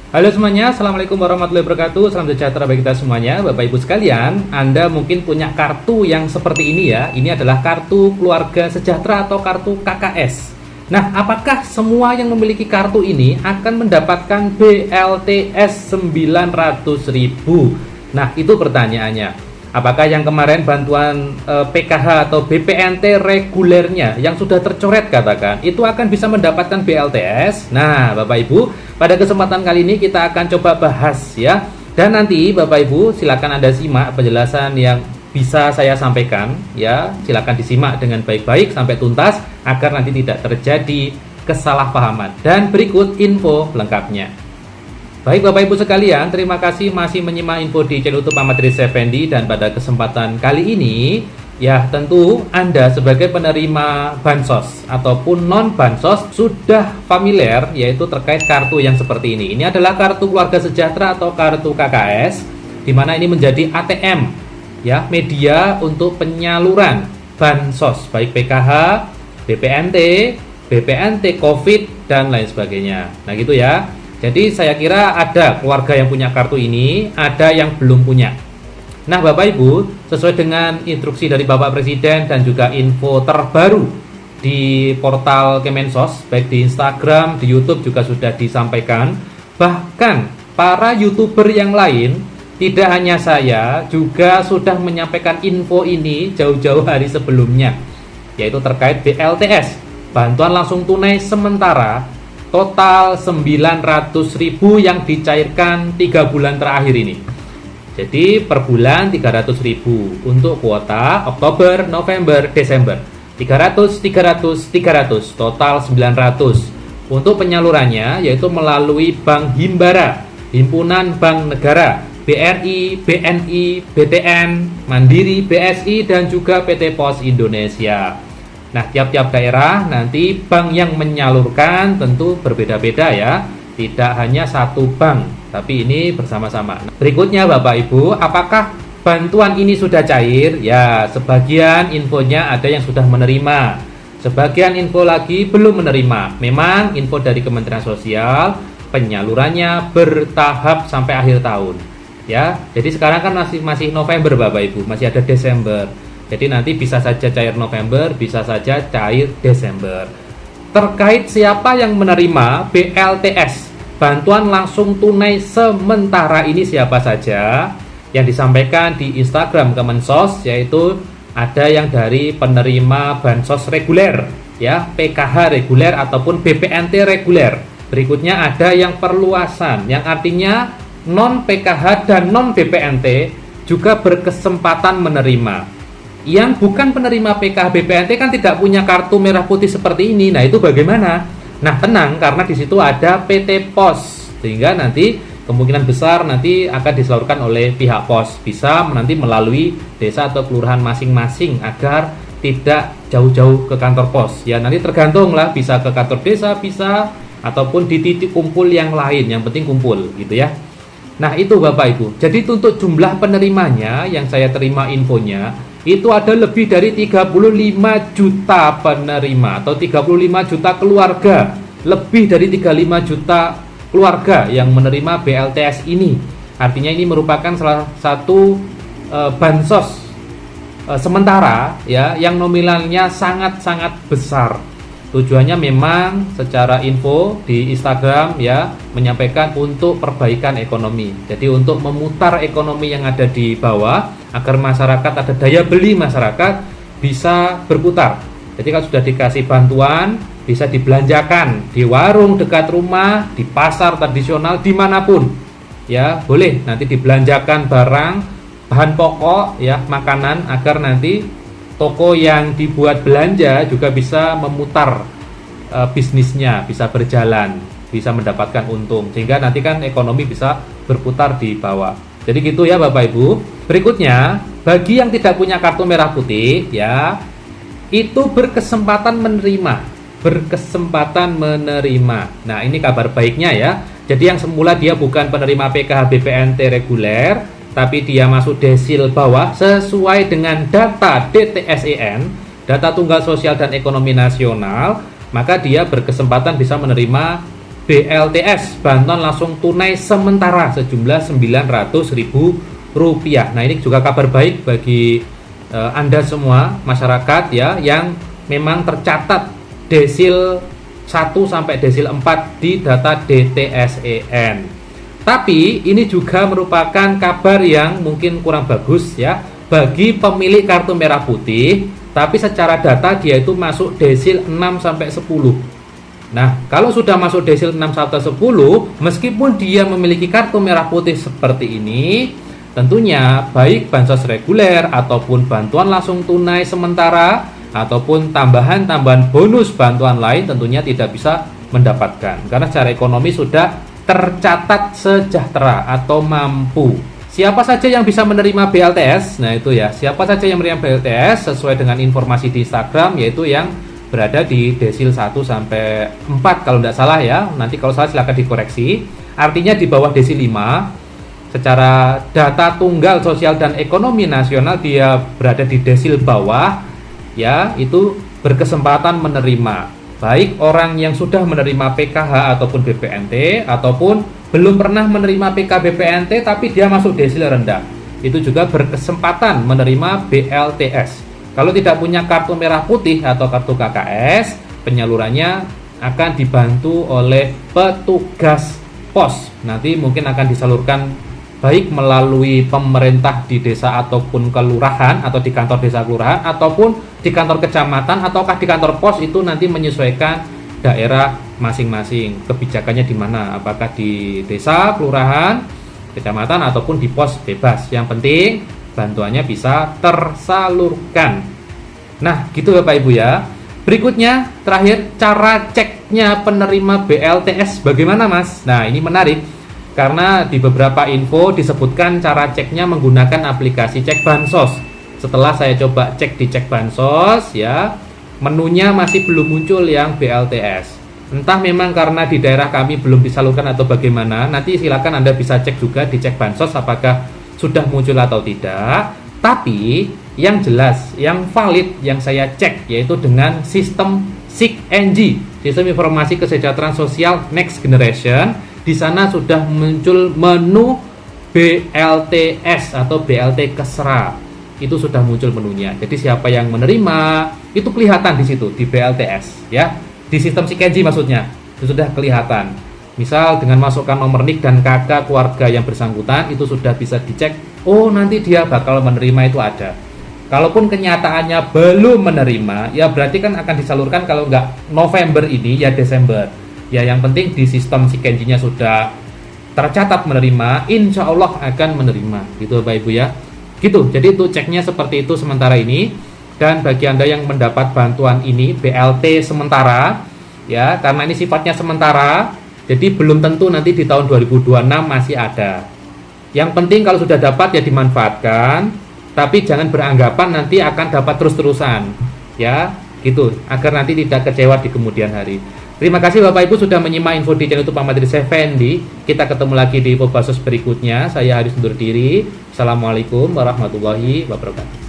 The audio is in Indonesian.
Halo semuanya, Assalamualaikum warahmatullahi wabarakatuh. Salam sejahtera bagi kita semuanya. Bapak Ibu sekalian, Anda mungkin punya kartu yang seperti ini ya. Ini adalah kartu keluarga sejahtera atau kartu KKS. Nah, apakah semua yang memiliki kartu ini akan mendapatkan BLTS 900.000? Nah, itu pertanyaannya. Apakah yang kemarin bantuan PKH atau BPNT regulernya yang sudah tercoret katakan itu akan bisa mendapatkan BLTS? Nah, Bapak Ibu, pada kesempatan kali ini kita akan coba bahas ya. Dan nanti Bapak Ibu silakan Anda simak penjelasan yang bisa saya sampaikan ya. Silakan disimak dengan baik-baik sampai tuntas agar nanti tidak terjadi kesalahpahaman. Dan berikut info lengkapnya. Baik Bapak Ibu sekalian, terima kasih masih menyimak info di channel YouTube Ahmad Riza Effendi. Dan pada kesempatan kali ini ya, tentu Anda sebagai penerima bansos ataupun non bansos sudah familiar yaitu terkait kartu yang seperti ini. Ini adalah kartu keluarga sejahtera atau kartu KKS, di mana ini menjadi ATM ya, media untuk penyaluran bansos baik PKH, BPNT, BPNT COVID dan lain sebagainya. Nah gitu ya. Jadi saya kira ada keluarga yang punya kartu ini, ada yang belum punya. Nah Bapak Ibu, sesuai dengan instruksi dari Bapak Presiden dan juga info terbaru di portal Kemensos, baik di Instagram, di YouTube juga sudah disampaikan. Bahkan para YouTuber yang lain, tidak hanya saya, juga sudah menyampaikan info ini jauh-jauh hari sebelumnya, yaitu terkait BLTS, bantuan langsung tunai sementara, total 900.000 yang dicairkan 3 bulan terakhir ini. Jadi per bulan 300.000 untuk kuota Oktober, November, Desember. 300, 300, 300, total 900. Untuk penyalurannya yaitu melalui Bank Himbara, Himpunan Bank Negara, BRI, BNI, BTN, Mandiri, BSI dan juga PT Pos Indonesia. Nah, tiap-tiap daerah nanti bank yang menyalurkan tentu berbeda-beda ya. Tidak hanya satu bank, tapi ini bersama-sama. Berikutnya Bapak Ibu, apakah bantuan ini sudah cair? Ya, sebagian infonya ada yang sudah menerima. Sebagian info lagi belum menerima. Memang info dari Kementerian Sosial penyalurannya bertahap sampai akhir tahun. Ya, jadi sekarang kan masih November Bapak Ibu, masih ada Desember. Jadi nanti bisa saja cair November, bisa saja cair Desember. Terkait siapa yang menerima BLTS, bantuan langsung tunai sementara ini siapa saja, yang disampaikan di Instagram Kemensos, yaitu ada yang dari penerima bansos reguler, ya, PKH reguler ataupun BPNT reguler. Berikutnya ada yang perluasan, yang artinya non PKH dan non BPNT juga berkesempatan menerima. Yang bukan penerima PKH BPNT kan tidak punya kartu merah putih seperti ini. Nah itu bagaimana? Nah tenang, karena di situ ada PT Pos, sehingga nanti kemungkinan besar nanti akan disalurkan oleh pihak pos. Bisa nanti melalui desa atau kelurahan masing-masing agar tidak jauh-jauh ke kantor pos. Ya nanti tergantung lah, bisa ke kantor desa, bisa ataupun di titik kumpul yang lain. Yang penting kumpul gitu ya. Nah itu Bapak Ibu. Jadi untuk jumlah penerimanya yang saya terima infonya, itu ada lebih dari 35 juta penerima atau 35 juta keluarga. Lebih dari 35 juta keluarga yang menerima BLTS ini. Artinya ini merupakan salah satu bansos sementara ya, yang nominalnya sangat-sangat besar. Tujuannya memang secara info di Instagram ya, menyampaikan untuk perbaikan ekonomi. Jadi untuk memutar ekonomi yang ada di bawah agar masyarakat, ada daya beli masyarakat bisa berputar. Jadi kalau sudah dikasih bantuan bisa dibelanjakan di warung dekat rumah, di pasar tradisional, dimanapun ya, boleh nanti dibelanjakan barang bahan pokok ya, makanan, agar nanti toko yang dibuat belanja juga bisa memutar bisnisnya, bisa berjalan, bisa mendapatkan untung, sehingga nanti kan ekonomi bisa berputar di bawah. Jadi gitu ya Bapak Ibu. Berikutnya, bagi yang tidak punya kartu merah putih ya, itu berkesempatan menerima. Nah ini kabar baiknya ya. Jadi yang semula dia bukan penerima PKH BPNT reguler, tapi dia masuk desil bawah sesuai dengan data DTSEN, data Tunggal Sosial dan Ekonomi Nasional, maka dia berkesempatan bisa menerima BLTS, bantuan langsung tunai sementara sejumlah Rp900.000. Nah, ini juga kabar baik bagi Anda semua masyarakat ya yang memang tercatat desil 1 sampai desil 4 di data DTSEN. Tapi ini juga merupakan kabar yang mungkin kurang bagus ya bagi pemilik kartu merah putih, tapi secara data dia itu masuk desil 6 sampai 10. Nah, kalau sudah masuk desil 6 sampai 10, meskipun dia memiliki kartu merah putih seperti ini, tentunya baik bansos reguler ataupun bantuan langsung tunai sementara ataupun tambahan bonus bantuan lain tentunya tidak bisa mendapatkan karena secara ekonomi sudah tercatat sejahtera atau mampu. Siapa saja yang bisa menerima BLTS? Nah, itu ya, siapa saja yang menerima BLTS sesuai dengan informasi di Instagram, yaitu yang berada di desil 1 sampai 4 kalau tidak salah ya. Nanti kalau salah silakan dikoreksi. Artinya di bawah desil 5. Secara data tunggal sosial dan ekonomi nasional dia berada di desil bawah ya, itu berkesempatan menerima baik orang yang sudah menerima PKH ataupun BPNT ataupun belum pernah menerima PK BPNT tapi dia masuk desil rendah, itu juga berkesempatan menerima BLTS. Kalau tidak punya kartu merah putih atau kartu KKS, penyalurannya akan dibantu oleh petugas pos. Nanti mungkin akan disalurkan baik melalui pemerintah di desa ataupun kelurahan atau di kantor desa kelurahan ataupun di kantor kecamatan ataukah di kantor pos, itu nanti menyesuaikan daerah masing-masing kebijakannya di mana, apakah di desa, kelurahan, kecamatan ataupun di pos bebas. Yang penting bantuannya bisa tersalurkan. Nah, gitu Bapak Ibu ya. Berikutnya terakhir, cara ceknya penerima BLTS bagaimana Mas? Nah, ini menarik karena di beberapa info disebutkan cara ceknya menggunakan aplikasi cek bansos. Setelah saya coba cek di cek bansos ya, menunya masih belum muncul yang BLTS. Entah memang karena di daerah kami belum disalurkan atau bagaimana. Nanti silakan Anda bisa cek juga di cek bansos apakah sudah muncul atau tidak. Tapi yang jelas, yang valid yang saya cek yaitu dengan sistem SIKNG, Sistem Informasi Kesejahteraan Sosial Next Generation. Di sana sudah muncul menu BLTS atau BLT Kesra. Itu sudah muncul menunya. Jadi siapa yang menerima itu kelihatan di situ di BLTS ya. Di sistem SIKNG maksudnya. Itu sudah kelihatan. Misal dengan masukkan nomor NIK dan KK keluarga yang bersangkutan itu sudah bisa dicek. Oh, nanti dia bakal menerima itu ada. Kalaupun kenyataannya belum menerima, ya berarti kan akan disalurkan kalau nggak November ini ya Desember. Ya, yang penting di sistem SIKNG-nya sudah tercatat menerima, insya Allah akan menerima. Gitu Bapak Ibu ya. Gitu, jadi itu ceknya seperti itu sementara ini. Dan bagi Anda yang mendapat bantuan ini, BLT sementara, ya, karena ini sifatnya sementara, jadi belum tentu nanti di tahun 2026 masih ada. Yang penting kalau sudah dapat ya dimanfaatkan, tapi jangan beranggapan nanti akan dapat terus-terusan. Ya, gitu, agar nanti tidak kecewa di kemudian hari. Terima kasih Bapak Ibu sudah menyimak info di channel YouTube Pak Madris Effendi. Kita ketemu lagi di info basos berikutnya. Saya Haris undur diri. Assalamualaikum warahmatullahi wabarakatuh.